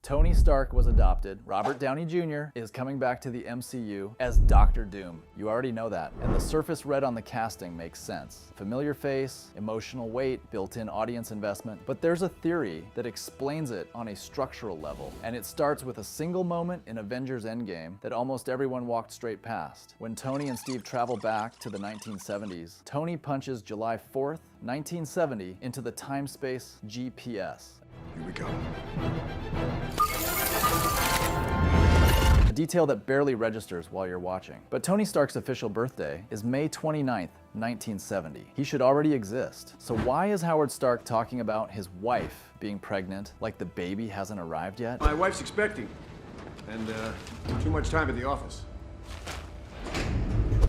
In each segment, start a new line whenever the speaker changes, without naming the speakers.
Tony Stark was adopted. Robert Downey Jr. is coming back to the MCU as Doctor Doom. You already know that. And the surface red on the casting makes sense. Familiar face, emotional weight, built-in audience investment. But there's a theory that explains it on a structural level. And it starts with a single moment in Avengers Endgame that almost everyone walked straight past. When Tony and Steve travel back to the 1970s, Tony punches July 4th, 1970 into the time-space GPS.
Here we go.
A detail that barely registers while you're watching. But Tony Stark's official birthday is May 29th, 1970. He should already exist. So why is Howard Stark talking about his wife being pregnant like the baby hasn't arrived yet?
My wife's expecting, and too much time at the office.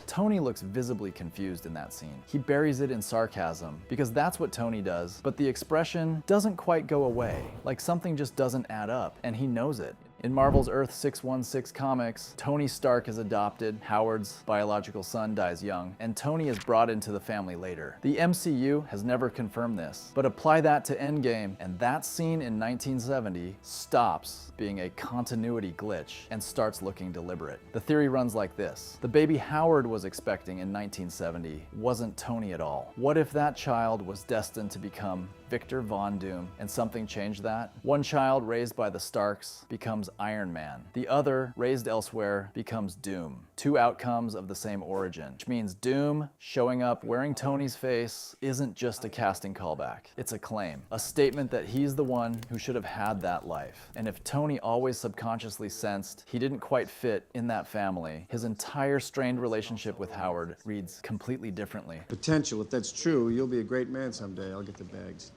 Tony looks visibly confused in that scene. He buries it in sarcasm because that's what Tony does, but the expression doesn't quite go away, like something just doesn't add up, and he knows it. In Marvel's Earth 616 comics, Tony Stark is adopted, Howard's biological son dies young, and Tony is brought into the family later. The MCU has never confirmed this, but apply that to Endgame, and that scene in 1970 stops being a continuity glitch and starts looking deliberate. The theory runs like this. The baby Howard was expecting in 1970 wasn't Tony at all. What if that child was destined to become Victor Von Doom, and something changed that? One child raised by the Starks becomes Iron Man. The other, raised elsewhere, becomes Doom. Two outcomes of the same origin, which means Doom showing up wearing Tony's face isn't just a casting callback. It's a claim, a statement that he's the one who should have had that life. And if Tony always subconsciously sensed he didn't quite fit in that family, his entire strained relationship with Howard reads completely differently.
Potential, if that's true, you'll be a great man someday. I'll get the bags.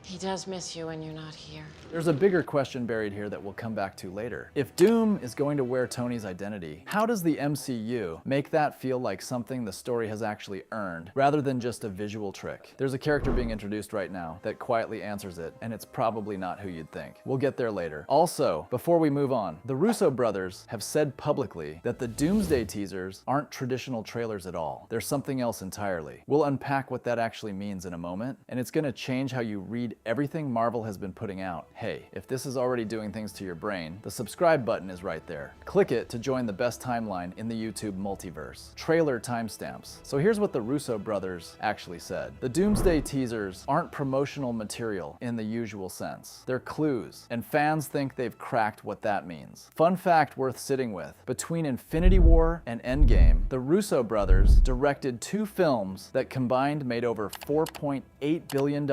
He does miss you when you're not here.
There's a bigger question buried here that we'll come back to later. If Doom is going to wear Tony's identity, how does the MCU make that feel like something the story has actually earned, rather than just a visual trick? There's a character being introduced right now that quietly answers it, and it's probably not who you'd think. We'll get there later. Also, before we move on, the Russo Brothers have said publicly that the Doomsday teasers aren't traditional trailers at all. They're something else entirely. We'll unpack what that actually means in a moment, and it's gonna change how you read everything Marvel has been putting out. Hey, if this is already doing things to your brain, the subscribe button is right there. Click it to join the best timeline in the YouTube multiverse. Trailer timestamps. So here's what the Russo brothers actually said. The Doomsday teasers aren't promotional material in the usual sense. They're clues, and fans think they've cracked what that means. Fun fact worth sitting with. Between Infinity War and Endgame, the Russo brothers directed two films that combined made over $4.8 billion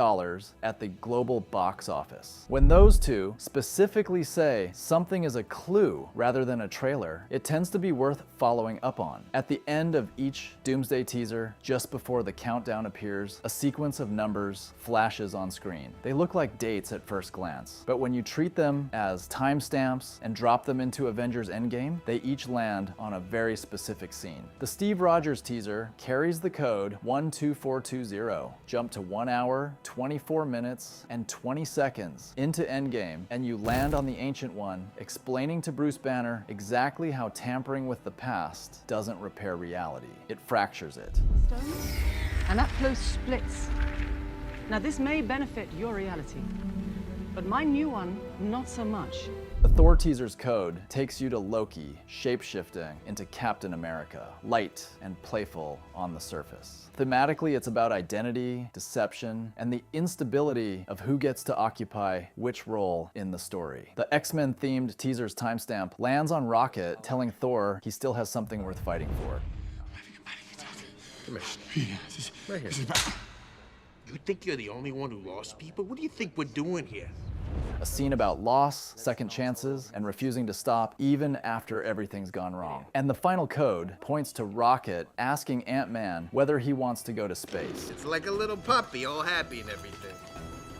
at the global box office. When those two specifically say something is a clue rather than a trailer, it tends to be worth following up on. At the end of each Doomsday teaser, just before the countdown appears, a sequence of numbers flashes on screen. They look like dates at first glance, but when you treat them as timestamps and drop them into Avengers Endgame, they each land on a very specific scene. The Steve Rogers teaser carries the code 12420. Jump to 1 hour, 24 minutes, and 20 seconds into Endgame, and you land on the Ancient One, explaining to Bruce Banner exactly how tampering with the past doesn't repair reality. It fractures it.
And that close splits. Now this may benefit your reality, but my new one, not so much.
The Thor teaser's code takes you to Loki, shape-shifting into Captain America, light and playful on the surface. Thematically, it's about identity, deception, and the instability of who gets to occupy which role in the story. The X-Men themed teaser's timestamp lands on Rocket, telling Thor he still has something worth fighting for.
Come here. Right here. You think you're the only one who lost people? What do you think we're doing here?
A scene about loss, second chances, and refusing to stop even after everything's gone wrong. And the final code points to Rocket asking Ant-Man whether he wants to go to space.
It's like a little puppy, all happy and everything.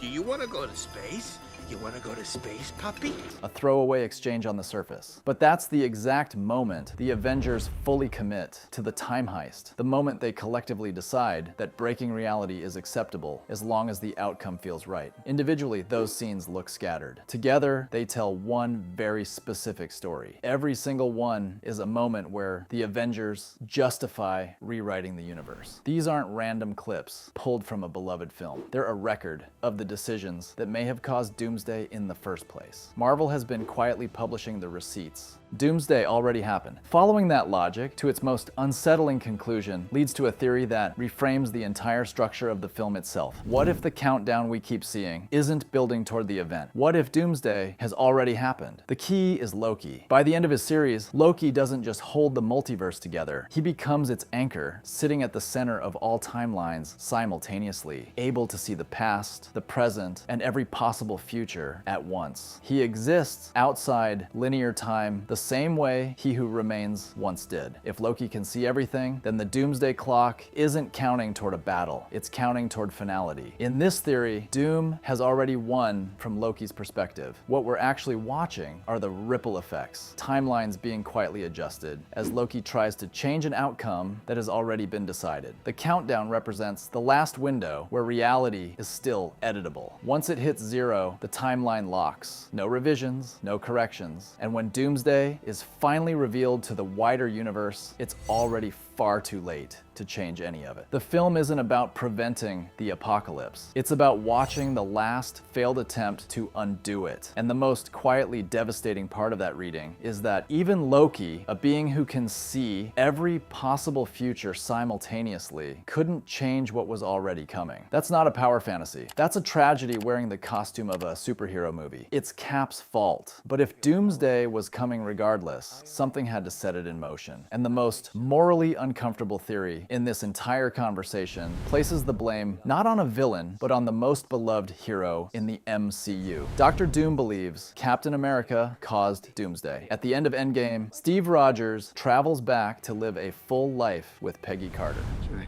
Do you want to go to space? You want to go to space, puppy?
A throwaway exchange on the surface. But that's the exact moment the Avengers fully commit to the time heist. The moment they collectively decide that breaking reality is acceptable as long as the outcome feels right. Individually, those scenes look scattered. Together, they tell one very specific story. Every single one is a moment where the Avengers justify rewriting the universe. These aren't random clips pulled from a beloved film. They're a record of the decisions that may have caused Doomsday in the first place. Marvel has been quietly publishing the receipts. Doomsday already happened. Following that logic to its most unsettling conclusion leads to a theory that reframes the entire structure of the film itself. What if the countdown we keep seeing isn't building toward the event? What if Doomsday has already happened? The key is Loki. By the end of his series, Loki doesn't just hold the multiverse together, he becomes its anchor, sitting at the center of all timelines simultaneously, able to see the past, the present, and every possible future at once. He exists outside linear time the same way He Who Remains once did. If Loki can see everything, then the Doomsday clock isn't counting toward a battle, it's counting toward finality. In this theory, Doom has already won from Loki's perspective. What we're actually watching are the ripple effects, timelines being quietly adjusted as Loki tries to change an outcome that has already been decided. The countdown represents the last window where reality is still editable. Once it hits 0, the timeline locks. No revisions, no corrections. And when Doomsday is finally revealed to the wider universe, it's already far too late to change any of it. The film isn't about preventing the apocalypse. It's about watching the last failed attempt to undo it. And the most quietly devastating part of that reading is that even Loki, a being who can see every possible future simultaneously, couldn't change what was already coming. That's not a power fantasy. That's a tragedy wearing the costume of a superhero movie. It's Cap's fault. But if Doomsday was coming regardless, something had to set it in motion. And the most morally uncomfortable theory in this entire conversation places the blame not on a villain, but on the most beloved hero in the MCU. Dr. Doom believes Captain America caused Doomsday. At the end of Endgame, Steve Rogers travels back to live a full life with Peggy Carter.
Should I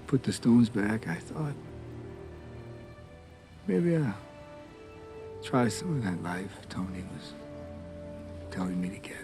put the stones back? I thought maybe I'll try some of that life Tony was telling me to get.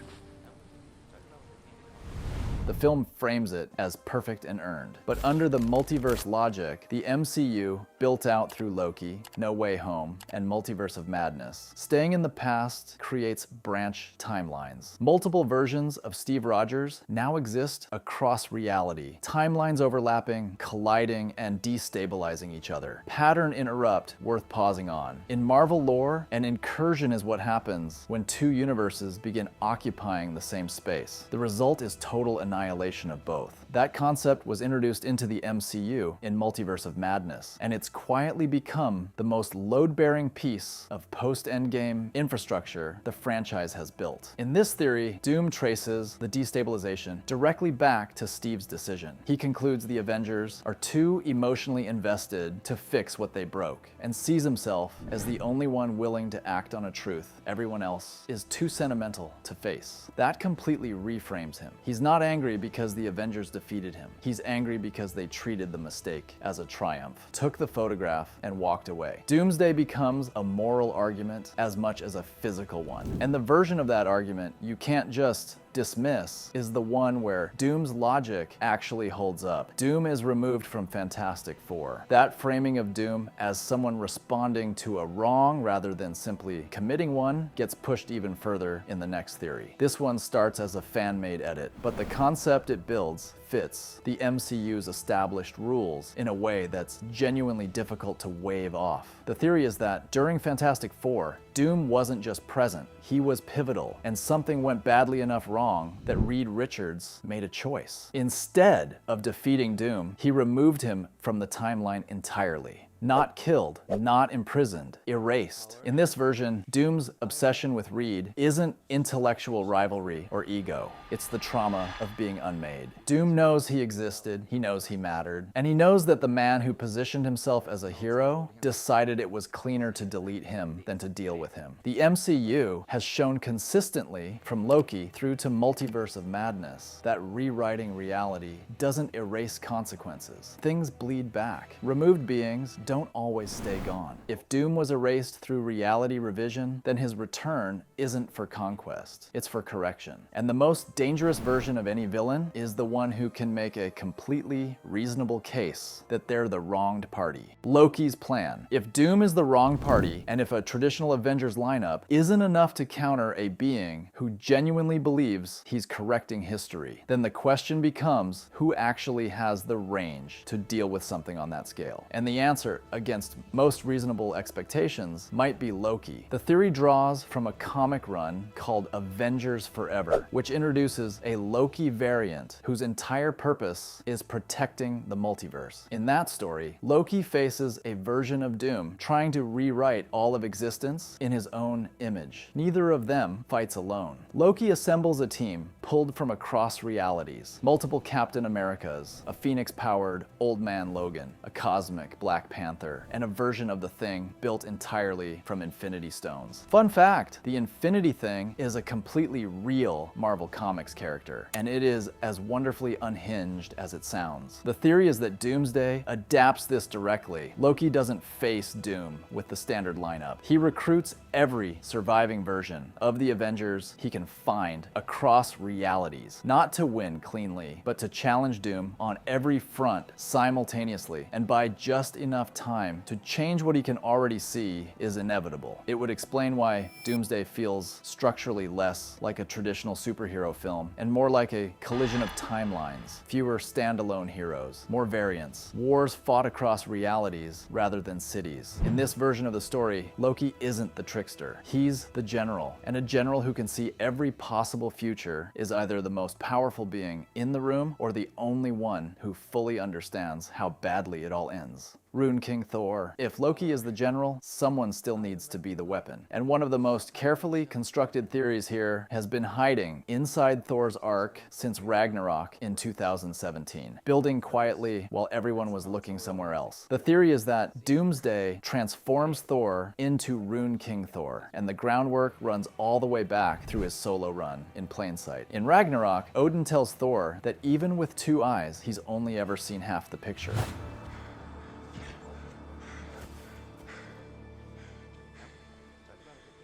The film frames it as perfect and earned. But under the multiverse logic, the MCU, built out through Loki, No Way Home, and Multiverse of Madness, staying in the past creates branch timelines. Multiple versions of Steve Rogers now exist across reality. Timelines overlapping, colliding, and destabilizing each other. Pattern interrupt worth pausing on. In Marvel lore, an incursion is what happens when two universes begin occupying the same space. The result is total annihilation of both. That concept was introduced into the MCU in Multiverse of Madness, and it's quietly become the most load-bearing piece of post-Endgame infrastructure the franchise has built. In this theory, Doom traces the destabilization directly back to Steve's decision. He concludes the Avengers are too emotionally invested to fix what they broke, and sees himself as the only one willing to act on a truth everyone else is too sentimental to face. That completely reframes him. He's not angry because the Avengers defeated him. He's angry because they treated the mistake as a triumph, took the photograph, and walked away. Doomsday becomes a moral argument as much as a physical one. And the version of that argument you can't just dismiss is the one where Doom's logic actually holds up. Doom is removed from Fantastic Four. That framing of Doom as someone responding to a wrong rather than simply committing one gets pushed even further in the next theory. This one starts as a fan-made edit, but the concept it builds fits the MCU's established rules in a way that's genuinely difficult to wave off. The theory is that during Fantastic Four, Doom wasn't just present, he was pivotal, and something went badly enough wrong that Reed Richards made a choice. Instead of defeating Doom, he removed him from the timeline entirely. Not killed, not imprisoned, erased. In this version, Doom's obsession with Reed isn't intellectual rivalry or ego. It's the trauma of being unmade. Doom knows he existed, he knows he mattered, and he knows that the man who positioned himself as a hero decided it was cleaner to delete him than to deal with him. The MCU has shown consistently, from Loki through to Multiverse of Madness, that rewriting reality doesn't erase consequences. Things bleed back. Removed beings don't always stay gone. If Doom was erased through reality revision, then his return isn't for conquest, it's for correction. And the most dangerous version of any villain is the one who can make a completely reasonable case that they're the wronged party. Loki's plan. If Doom is the wrong party, and if a traditional Avengers lineup isn't enough to counter a being who genuinely believes he's correcting history, then the question becomes who actually has the range to deal with something on that scale. And the answer answer against most reasonable expectations might be Loki. The theory draws from a comic run called Avengers Forever, which introduces a Loki variant whose entire purpose is protecting the multiverse. In that story, Loki faces a version of Doom trying to rewrite all of existence in his own image. Neither of them fights alone. Loki assembles a team pulled from across realities, multiple Captain Americas, a Phoenix-powered Old Man Logan, a cosmic Black Panther, and a version of the Thing built entirely from Infinity Stones. Fun fact, the Infinity Thing is a completely real Marvel Comics character, and it is as wonderfully unhinged as it sounds. The theory is that Doomsday adapts this directly. Loki doesn't face Doom with the standard lineup. He recruits every surviving version of the Avengers he can find across realities, not to win cleanly, but to challenge Doom on every front simultaneously, and by just enough time to change what he can already see is inevitable. It would explain why Doomsday feels structurally less like a traditional superhero film and more like a collision of timelines, fewer standalone heroes, more variants, wars fought across realities rather than cities. In this version of the story, Loki isn't the trickster. He's the general, and a general who can see every possible future is either the most powerful being in the room or the only one who fully understands how badly it all ends. Rune King Thor. If Loki is the general, someone still needs to be the weapon. And one of the most carefully constructed theories here has been hiding inside Thor's arc since Ragnarok in 2017, building quietly while everyone was looking somewhere else. The theory is that Doomsday transforms Thor into Rune King Thor, and the groundwork runs all the way back through his solo run in plain sight. In Ragnarok, Odin tells Thor that even with two eyes, he's only ever seen half the picture.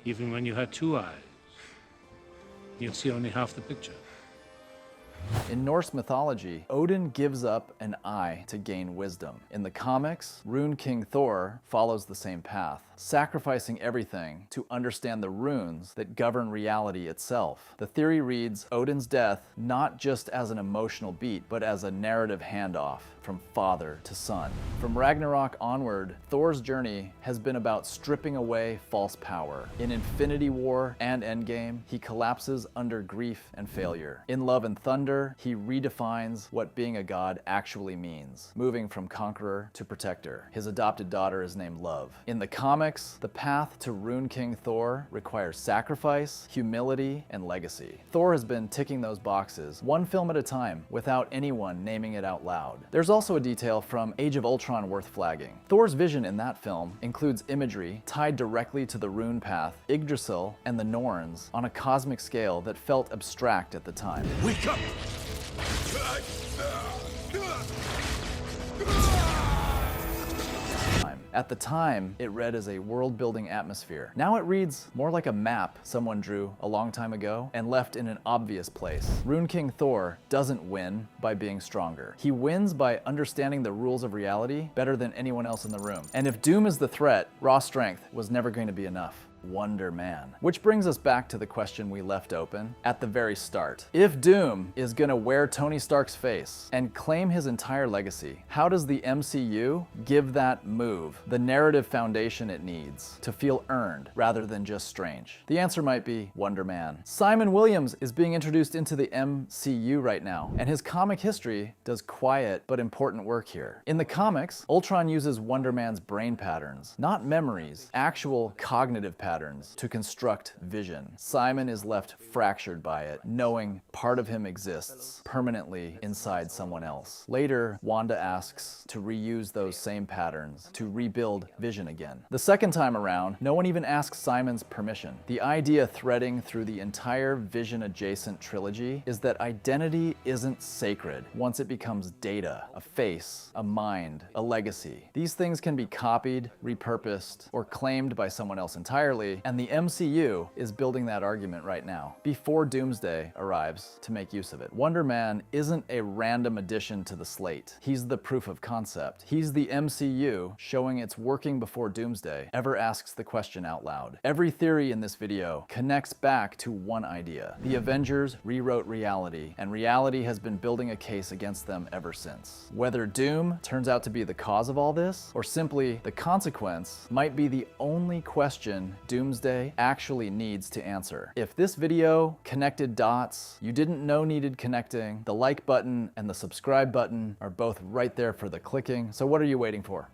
Even when you had two eyes, you'd see only half the picture.
In Norse mythology, Odin gives up an eye to gain wisdom. In the comics, Rune King Thor follows the same path, sacrificing everything to understand the runes that govern reality itself. The theory reads Odin's death not just as an emotional beat, but as a narrative handoff from father to son. From Ragnarok onward, Thor's journey has been about stripping away false power. In Infinity War and Endgame, he collapses under grief and failure. In Love and Thunder, he redefines what being a god actually means, moving from conqueror to protector. His adopted daughter is named Love. In the comics, the path to Rune King Thor requires sacrifice, humility, and legacy. Thor has been ticking those boxes, one film at a time, without anyone naming it out loud. There's also a detail from Age of Ultron worth flagging. Thor's vision in that film includes imagery tied directly to the rune path, Yggdrasil, and the Norns on a cosmic scale that felt abstract at the time.
Wake up!
At the time, it read as a world-building atmosphere. Now it reads more like a map someone drew a long time ago and left in an obvious place. Rune King Thor doesn't win by being stronger. He wins by understanding the rules of reality better than anyone else in the room. And if Doom is the threat, raw strength was never going to be enough. Wonder Man. Which brings us back to the question we left open at the very start. If Doom is gonna wear Tony Stark's face and claim his entire legacy, how does the MCU give that move the narrative foundation it needs to feel earned rather than just strange? The answer might be Wonder Man. Simon Williams is being introduced into the MCU right now, and his comic history does quiet but important work here. In the comics, Ultron uses Wonder Man's brain patterns, not memories, actual cognitive patterns to construct vision. Simon is left fractured by it, knowing part of him exists permanently inside someone else. Later, Wanda asks to reuse those same patterns to rebuild Vision again. The second time around, no one even asks Simon's permission. The idea threading through the entire Vision-adjacent trilogy is that identity isn't sacred once it becomes data, a face, a mind, a legacy. These things can be copied, repurposed, or claimed by someone else entirely, correctly, and the MCU is building that argument right now, before Doomsday arrives to make use of it. Wonder Man isn't a random addition to the slate. He's the proof of concept. He's the MCU showing it's working before Doomsday ever asks the question out loud. Every theory in this video connects back to one idea. The Avengers rewrote reality, and reality has been building a case against them ever since. Whether Doom turns out to be the cause of all this, or simply the consequence, might be the only question Doomsday actually needs to answer. If this video connected dots you didn't know needed connecting, the like button and the subscribe button are both right there for the clicking, so what are you waiting for?